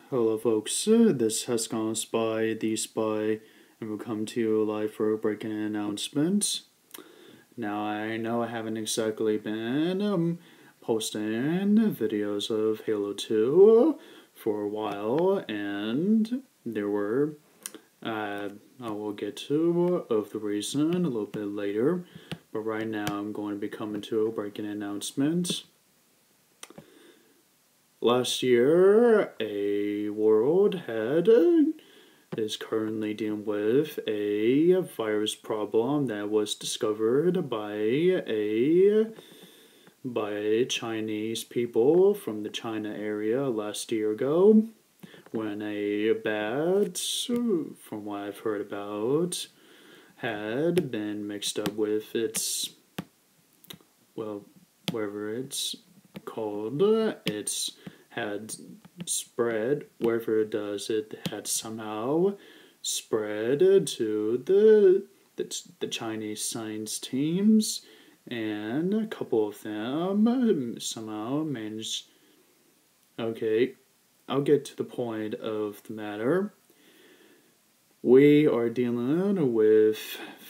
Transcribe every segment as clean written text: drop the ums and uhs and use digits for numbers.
Hello folks, this is HexagonalSpy, the Spy, and we'll come to you live for breaking announcements. Now I know I haven't exactly been posting videos of Halo 2 for a while, and there were, I will get to of the reason a little bit later, but right now I'm going to be coming to a breaking announcement. Last year, a world is currently dealing with a virus problem that was discovered by Chinese people from the China area last year ago, when a bat, from what I've heard about, had been mixed up with its, well, whatever it's called, it's had spread, wherever it does, it had somehow spread to the Chinese science teams, and a couple of them somehow managed. Okay, I'll get to the point of the matter. We are dealing with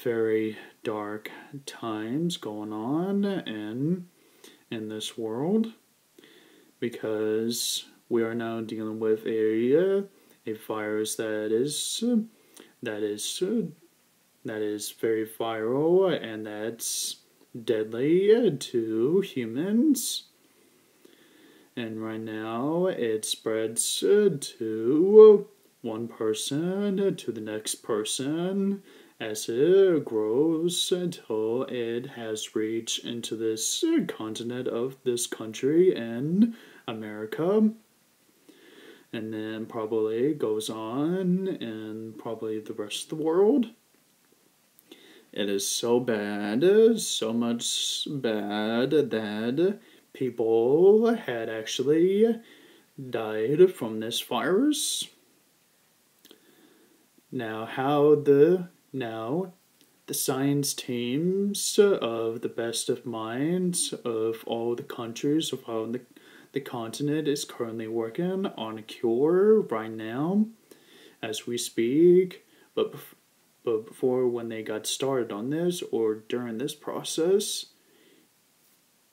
very dark times going on in this world, because we are now dealing with a virus that is very viral and that's deadly to humans. And right now it spreads to one person to the next person as it grows until it has reached into this continent of this country in America, and then probably goes on in probably the rest of the world. It is so bad, so much bad, that people had actually died from this virus. Now, the science teams of the best of minds of all the countries of how the continent is currently working on a cure right now as we speak. But before, when they got started on this, or during this process,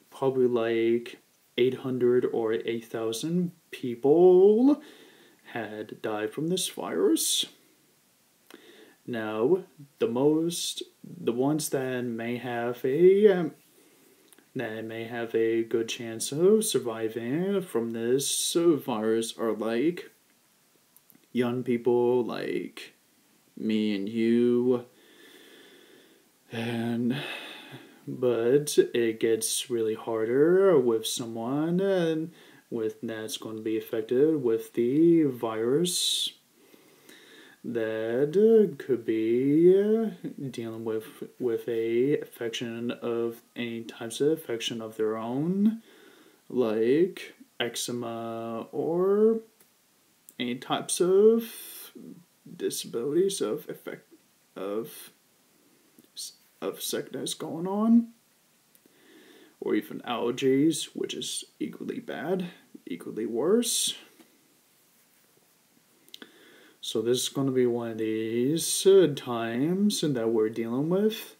probably like 800 or 8,000 people had died from this virus. Now, the ones that may have a good chance of surviving from this virus are like young people like me and you, but it gets really harder with someone that's going to be affected with the virus that could be dealing with a affection of any types of affection of their own, like eczema or any types of disabilities of sickness going on, or even allergies, which is equally bad, equally worse. So this is going to be one of these times that we're dealing with.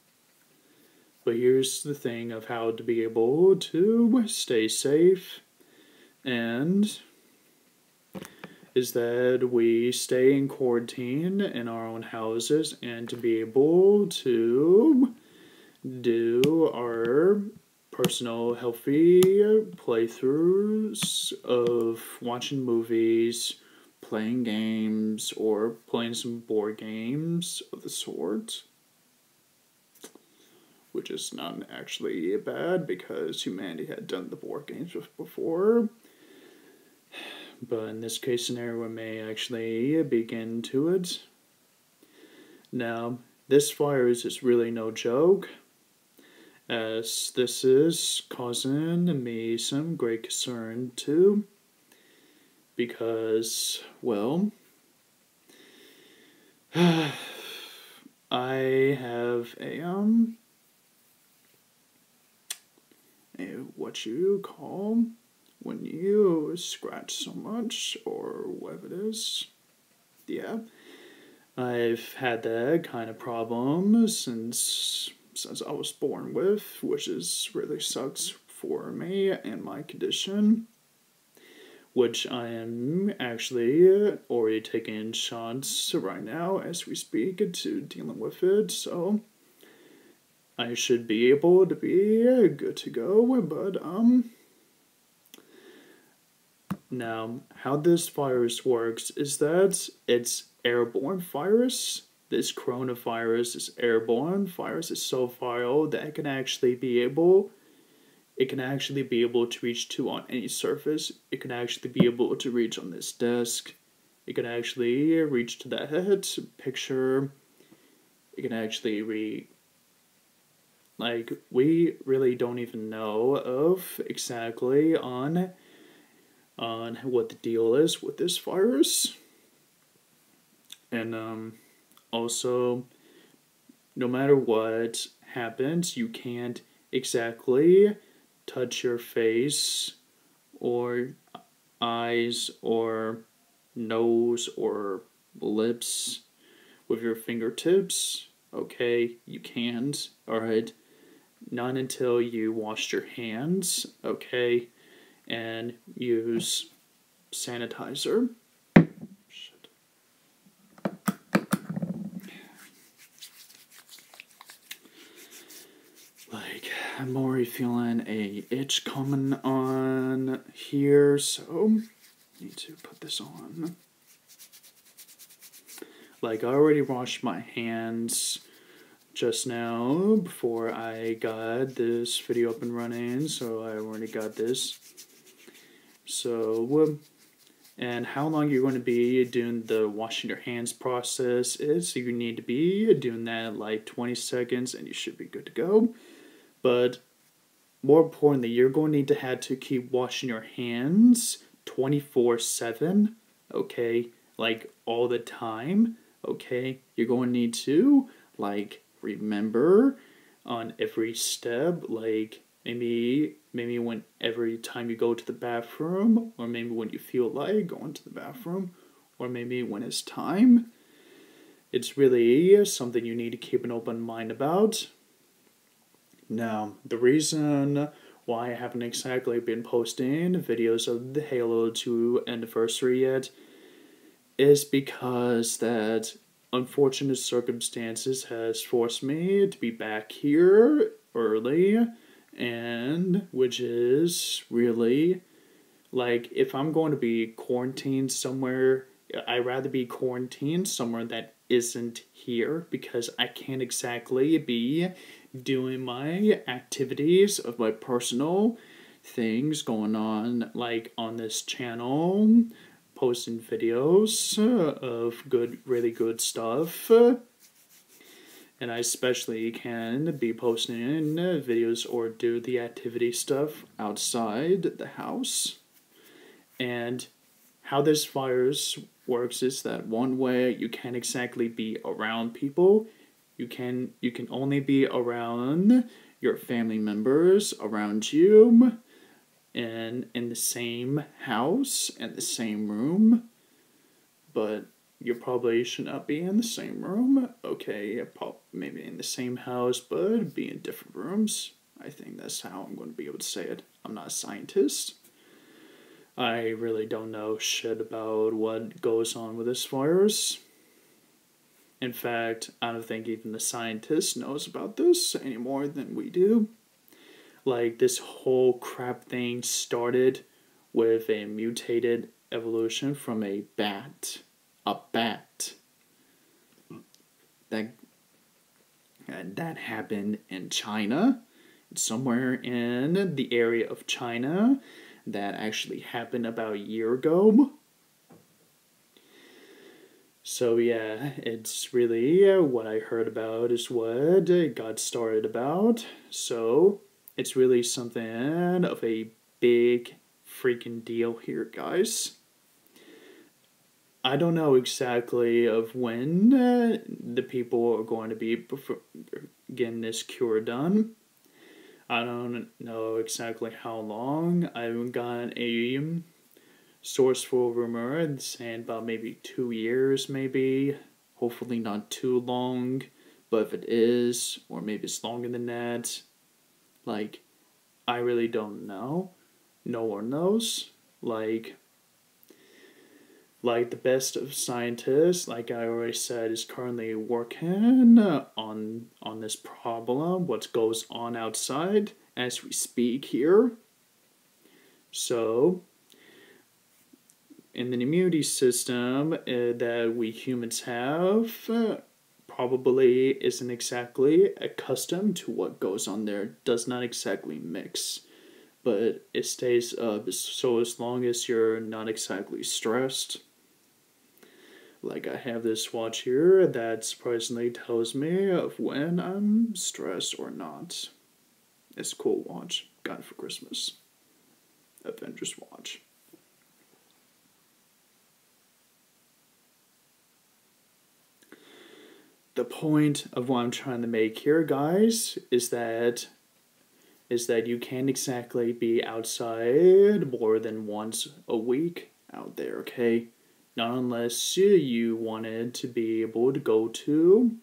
But here's the thing of how to be able to stay safe, and is that we stay in quarantine in our own houses, and to be able to do our personal healthy playthroughs of watching movies, playing games, or playing some board games of the sort, which is not actually bad because humanity had done the board games before. But in this case scenario, we may actually begin to it. Now, this virus is really no joke, as this is causing me some great concern too, because, well, I have a what you call when you scratch so much or whatever it is. Yeah, I've had that kind of problem since I was born with, which is really sucks for me and my condition, which I am actually already taking shots right now as we speak to dealing with it, so I should be able to be good to go, but now how this virus works is that it's airborne virus. This coronavirus is airborne virus. Is so viral that it can actually be able to reach to on any surface. It can actually be able to reach on this desk. It can actually reach to that picture. It can actually we really don't even know of exactly on what the deal is with this virus. And also, no matter what happens, you can't exactly touch your face or eyes or nose or lips with your fingertips. Okay, you can't. Alright, not until you wash your hands. Okay, and use sanitizer. Shit. Like, I'm already feeling a itch coming on here, so need to put this on. Like, I already washed my hands just now before I got this video up and running, so I already got this. So, and how long you're going to be doing the washing your hands process is, so you need to be doing that like 20 seconds and you should be good to go. But more importantly, you're going to need to have to keep washing your hands 24/7, okay? Like all the time, okay? You're going to need to like remember on every step, like maybe when every time you go to the bathroom, or maybe when you feel like going to the bathroom, or maybe when it's time. It's really something you need to keep an open mind about. Now, the reason why I haven't exactly been posting videos of the Halo 2 anniversary yet is because that unfortunate circumstances has forced me to be back here early, and which is really like, if I'm going to be quarantined somewhere, I'd rather be quarantined somewhere that isn't here, because I can't exactly be doing my activities of my personal things going on, like on this channel, posting videos of really good stuff. And I especially can be posting videos or do the activity stuff outside the house. And how this virus works is that one way you can't exactly be around people. You can only be around your family members around you, and in the same house and the same room. But you probably should not be in the same room. Okay, maybe in the same house, but be in different rooms. I think that's how I'm going to be able to say it. I'm not a scientist. I really don't know shit about what goes on with this virus. In fact, I don't think even the scientist knows about this any more than we do. Like, this whole crap thing started with a mutated evolution from a bat. A bat. That happened in China. Somewhere in the area of China. That actually happened about a year ago. So yeah, it's really what I heard about is what it got started about. So it's really something of a big freaking deal here, guys. I don't know exactly of when the people are going to be getting this cure done. I don't know exactly how long. I haven't got a sourceful rumor saying about maybe 2 years, maybe. Hopefully not too long. But if it is, or maybe it's longer than that, like, I really don't know. No one knows. Like the best of scientists, like I already said, is currently working on this problem, what goes on outside as we speak here. So, in the immunity system that we humans have, probably isn't exactly accustomed to what goes on there, does not exactly mix. But it stays up, so as long as you're not exactly stressed. Like I have this watch here that surprisingly tells me of when I'm stressed or not. It's a cool watch. Got it for Christmas. Avengers watch. The point of what I'm trying to make here, guys, is that you can't exactly be outside more than once a week out there, okay? Not unless you wanted to be able to go to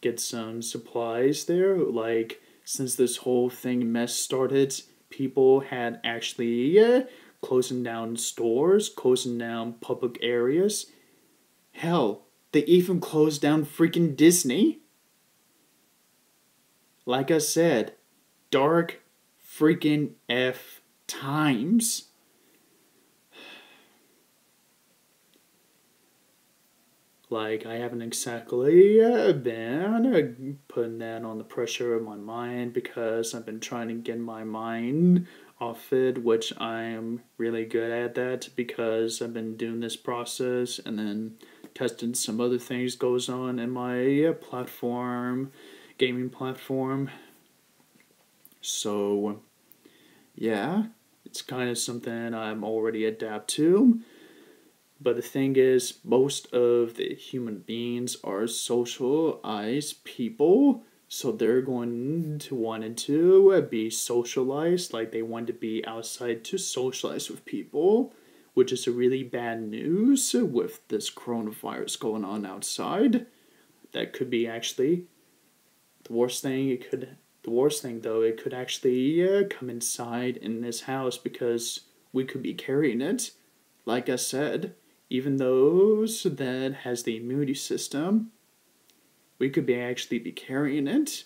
get some supplies there. Like, since this whole thing mess started, people had actually closing down stores, closing down public areas. Hell, they even closed down freaking Disney. Like I said, dark freaking F times. Like, I haven't exactly been putting that on the pressure of my mind because I've been trying to get my mind off it, which I am really good at that because I've been doing this process and then testing some other things goes on in my platform, gaming platform. So, yeah, it's kind of something I'm already adapt to. But the thing is, most of the human beings are socialized people, so they're going to want to be socialized, like they want to be outside to socialize with people, which is a really bad news with this coronavirus going on outside. That could be actually the worst thing. The worst thing though, it could actually come inside in this house because we could be carrying it. Like I said, even those that has the immunity system, we could actually be carrying it.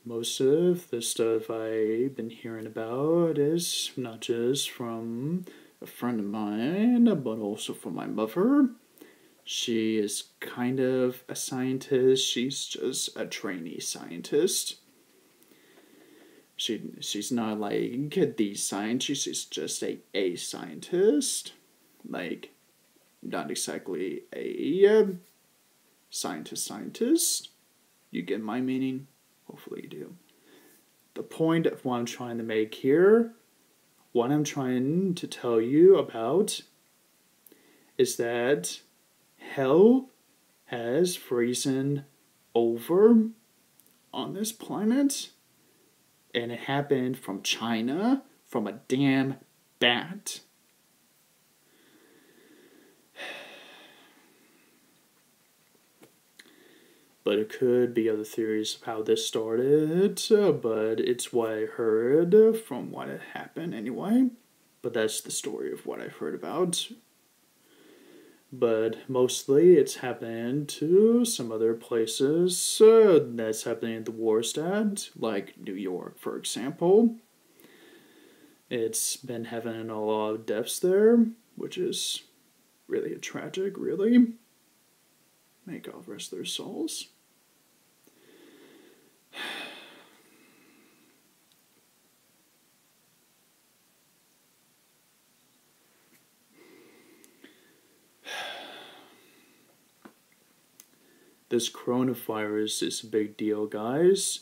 Most of the stuff I've been hearing about is not just from a friend of mine, but also from my mother. She is kind of a scientist. She's just a trainee scientist. She's not like the scientist, she's just a scientist. Like, not exactly a scientist. You get my meaning? Hopefully you do. The point of what I'm trying to make here, what I'm trying to tell you about, is that hell has frozen over on this planet. And it happened from China, from a damn bat. But it could be other theories of how this started, but it's what I heard from what had happened anyway. But that's the story of what I've heard about. But mostly it's happened to some other places that's happening at the worst at, like New York, for example. It's been having a lot of deaths there, which is really tragic, really. May God rest their souls. This coronavirus is a big deal, guys.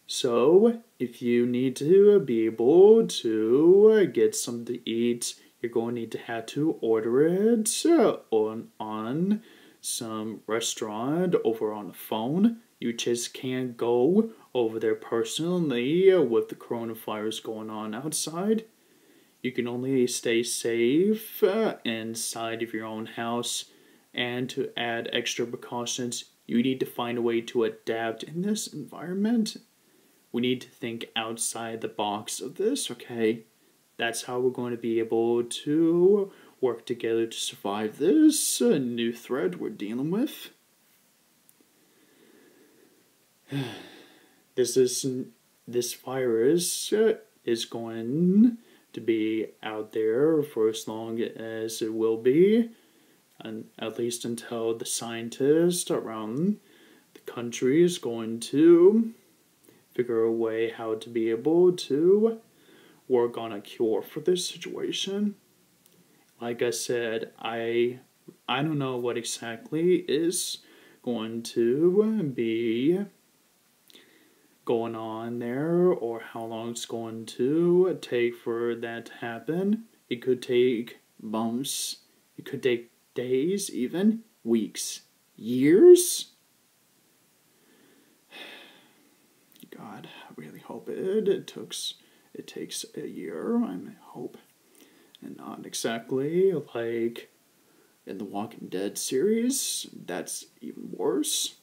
So, if you need to be able to get something to eat, you're going to have to order it on some restaurant over on the phone. You just can't go over there personally with the coronavirus going on outside. You can only stay safe inside of your own house, and to add extra precautions, you need to find a way to adapt in this environment. We need to think outside the box of this, okay? That's how we're going to be able to work together to survive this new threat we're dealing with. This virus is going to be out there for as long as it will be, and at least until the scientists around the country is going to figure a way how to be able to work on a cure for this situation. Like I said, I don't know what exactly is going to be going on there, or how long it's going to take for that to happen. It could take months, it could take days, even weeks, years. God, I really hope it takes a year, I hope, and not exactly like in the Walking Dead series. That's even worse.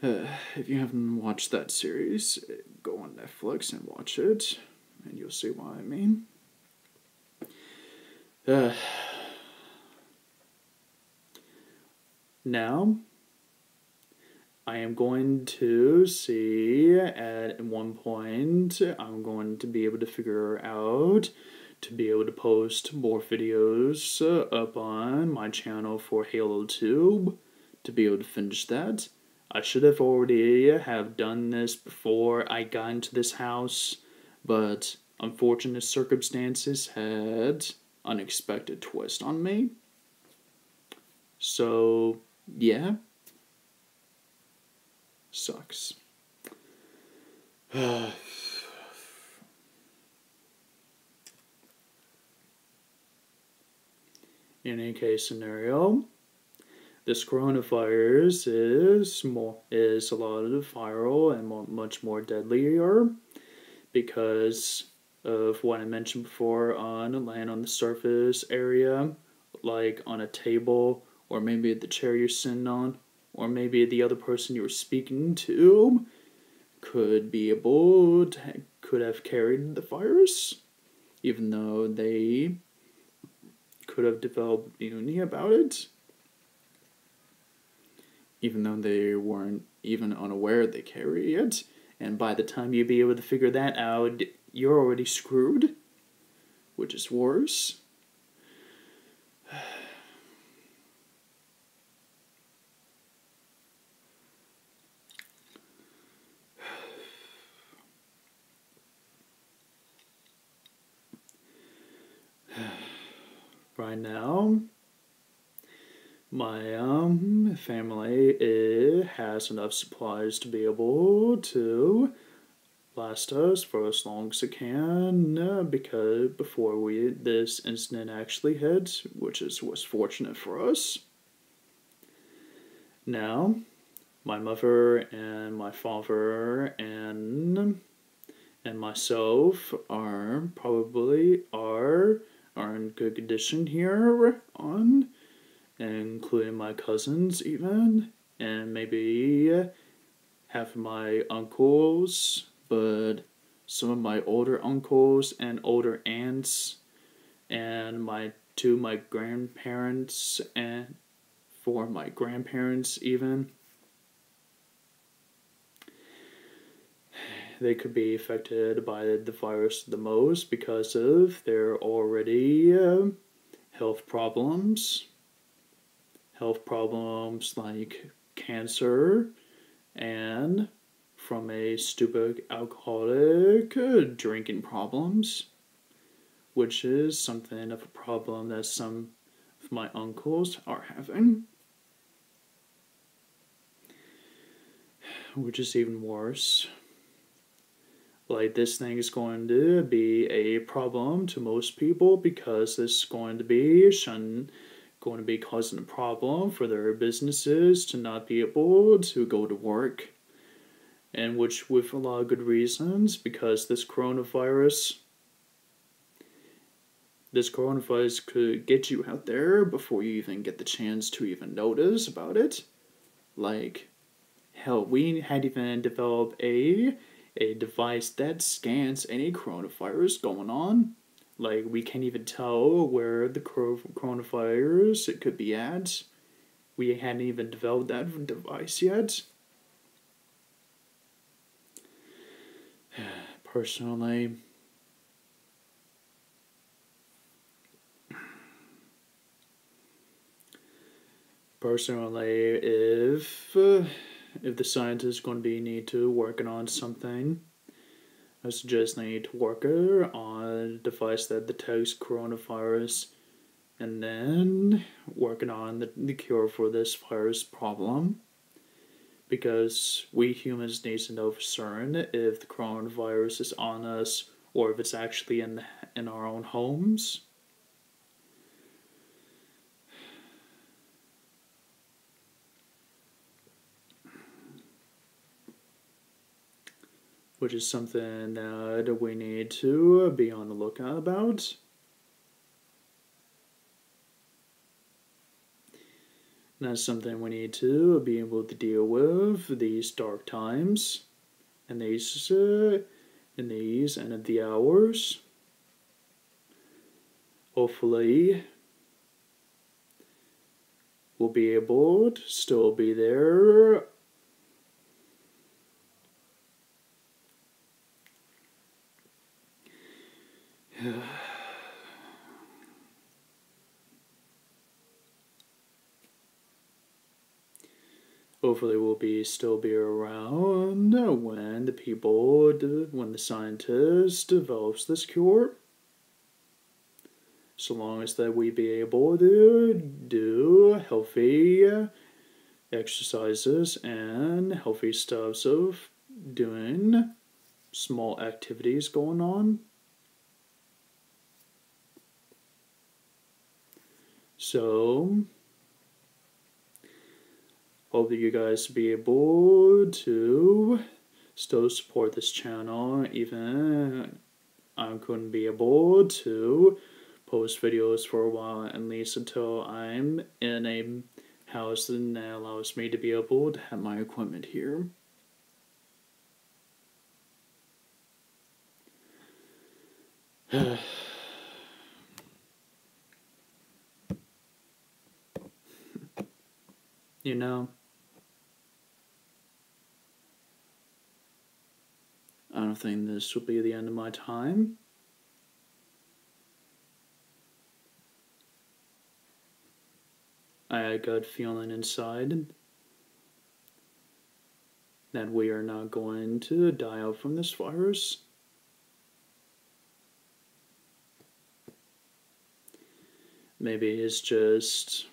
If you haven't watched that series, go on Netflix and watch it, and you'll see what I mean. Now, I am going to see at one point, I'm going to be able to figure out to be able to post more videos up on my channel for Halo Tube, to be able to finish that. I should have already have done this before I got into this house, but unfortunate circumstances had unexpected twist on me. So, yeah. Sucks. In any case scenario, this coronavirus is a lot viral and much more deadlier because of what I mentioned before on land on the surface area, like on a table, or maybe the chair you're sitting on, or maybe the other person you were speaking to could have carried the virus, even though they could have developed immunity about it. Even though they weren't even unaware they carry it, and by the time you'd be able to figure that out, you're already screwed, which is worse. Right now, my family has enough supplies to be able to last us for as long as it can, because before this incident actually hit, which was fortunate for us. Now, my mother and my father and myself are in good condition here on, including my cousins even, and maybe half of my uncles, but some of my older uncles and older aunts, and my grandparents, and for my grandparents even. They could be affected by the virus the most because of their already health problems like cancer, and from a stupid alcoholic drinking problems, which is something of a problem that some of my uncles are having, which is even worse. Like, this thing is going to be a problem to most people because it's going to be going to be causing a problem for their businesses to not be able to go to work. And which, with a lot of good reasons, because this coronavirus could get you out there before you even get the chance to even notice about it. Like, hell, we had even developed a device that scans any coronavirus going on. Like, we can't even tell where the coronavirus it could be at. We hadn't even developed that device yet. Personally, if the scientists is going to need to working on something, I suggest they need to work on a device that detects coronavirus, and then working on the cure for this virus problem. Because we humans need to know for certain if the coronavirus is on us or if it's actually in our own homes. Which is something that we need to be on the lookout about. And that's something we need to be able to deal with these dark times and these end of the hours. Hopefully, we'll be able to still be there. Hopefully we'll still be around when the scientist develops this cure. So long as that we be able to do healthy exercises and healthy stuff of doing small activities going on. So, hope that you guys be able to still support this channel, even I couldn't be able to post videos for a while, at least until I'm in a house that allows me to be able to have my equipment here. You know, I don't think this will be the end of my time. I had a gut feeling inside that we are not going to die out from this virus. Maybe it's just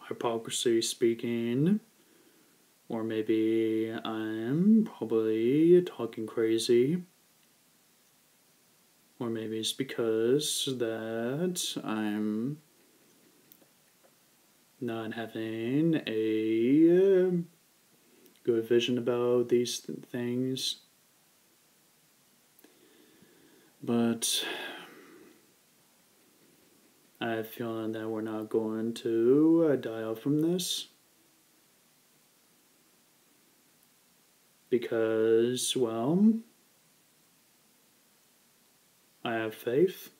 hypocrisy speaking, or maybe I'm probably talking crazy, or maybe it's because that I'm not having a good vision about these things. But I have a feeling that we're not going to die out from this. Because, well, I have faith.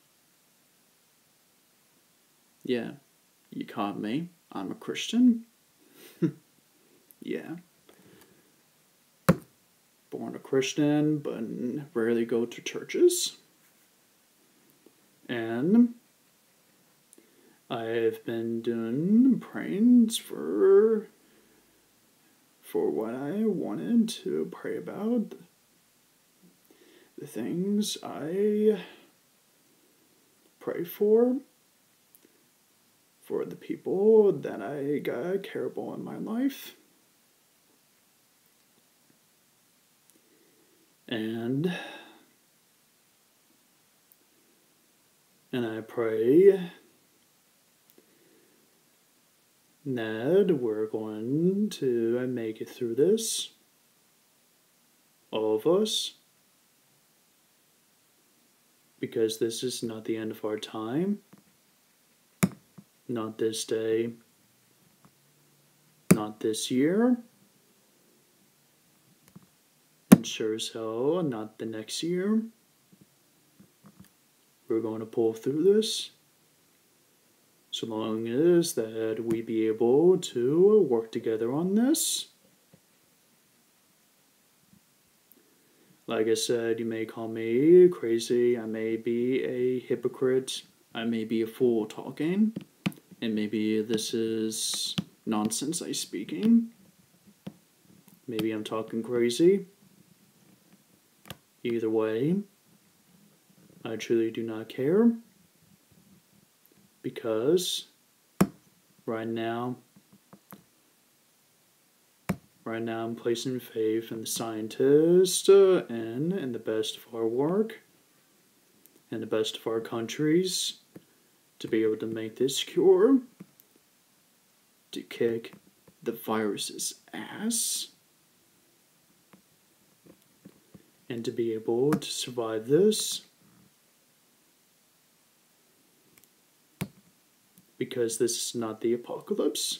Yeah, you caught me. I'm a Christian. Yeah. Born a Christian, but rarely go to churches. And I've been doing prayings for what I wanted to pray about. The things I pray for the people that I care about in my life. And And I pray that we're going to make it through this. All of us. Because this is not the end of our time. Not this day. Not this year. And sure as hell, not the next year. We're going to pull through this. So long as that we be able to work together on this. Like I said, you may call me crazy, I may be a hypocrite, I may be a fool talking, and maybe this is nonsense I speaking. Maybe I'm talking crazy. Either way, I truly do not care, because right now I'm placing faith in the scientists and in the best of our work and the best of our countries to be able to make this cure, to kick the virus's ass, and to be able to survive this. Because this is not the apocalypse.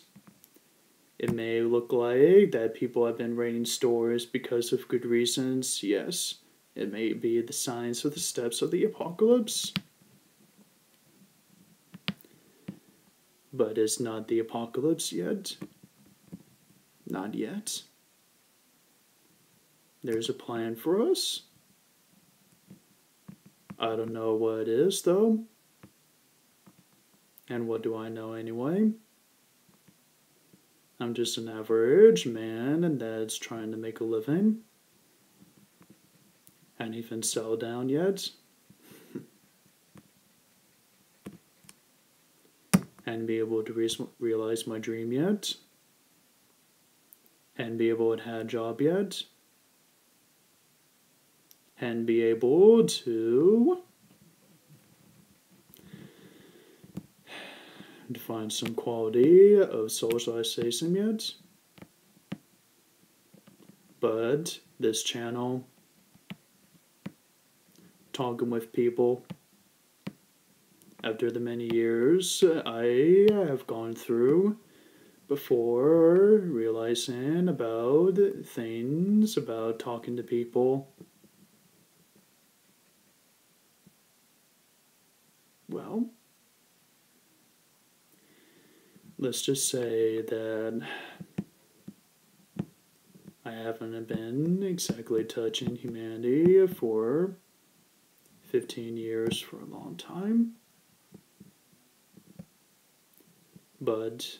It may look like that people have been raiding stores because of good reasons. Yes, it may be the signs of the steps of the apocalypse. But it's not the apocalypse yet. Not yet. There's a plan for us. I don't know what it is, though. And what do I know anyway? I'm just an average man that's trying to make a living. Hadn't even settled down yet. Hadn't been able to realize my dream yet. Hadn't been able to have a job yet. Hadn't been able to find some quality of socialization yet. But this channel, talking with people, after the many years I have gone through before realizing about things, about talking to people, well, let's just say that I haven't been exactly touching humanity for 15 years, for a long time. But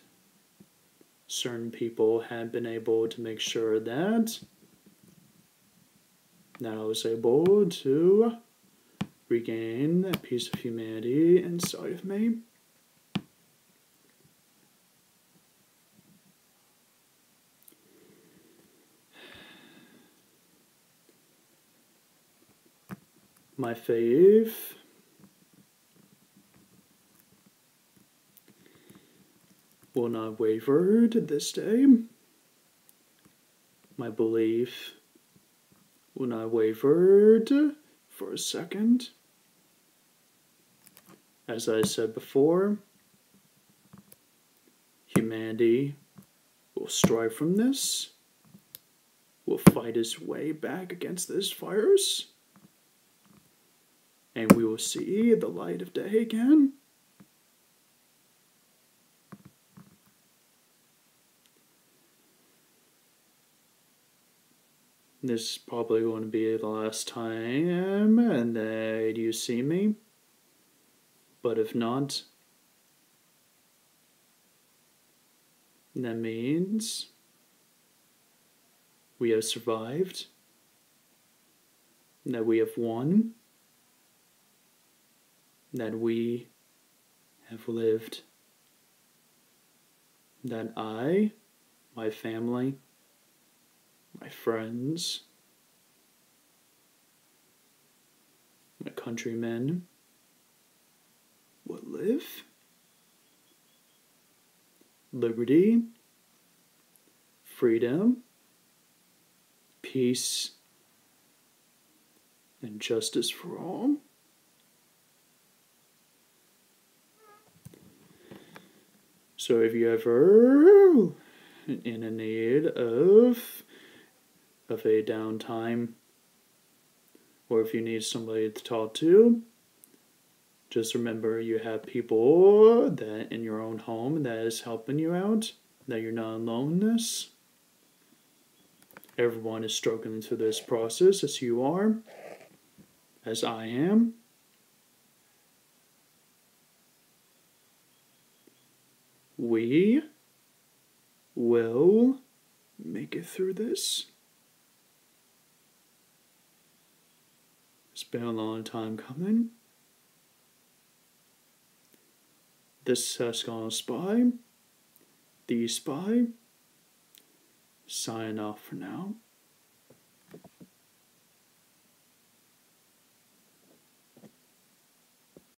certain people had been able to make sure that I was able to regain that piece of humanity inside of me. My faith will not waver to this day. My belief will not waver for a second. As I said before, humanity will strive from this, will fight its way back against this virus, and we will see the light of day again. This is probably going to be the last time that you see me. But if not, that means we have survived, that we have won, that we have lived, that I, my family, my friends, my countrymen, will live, liberty, freedom, peace, and justice for all. So if you ever in a need of a downtime, or if you need somebody to talk to, just remember you have people that in your own home that is helping you out, that you're not alone in this. Everyone is struggling through this process as you are, as I am. We will make it through this. It's been a long time coming. This is HexagonalSpy, the Spy, signing off for now.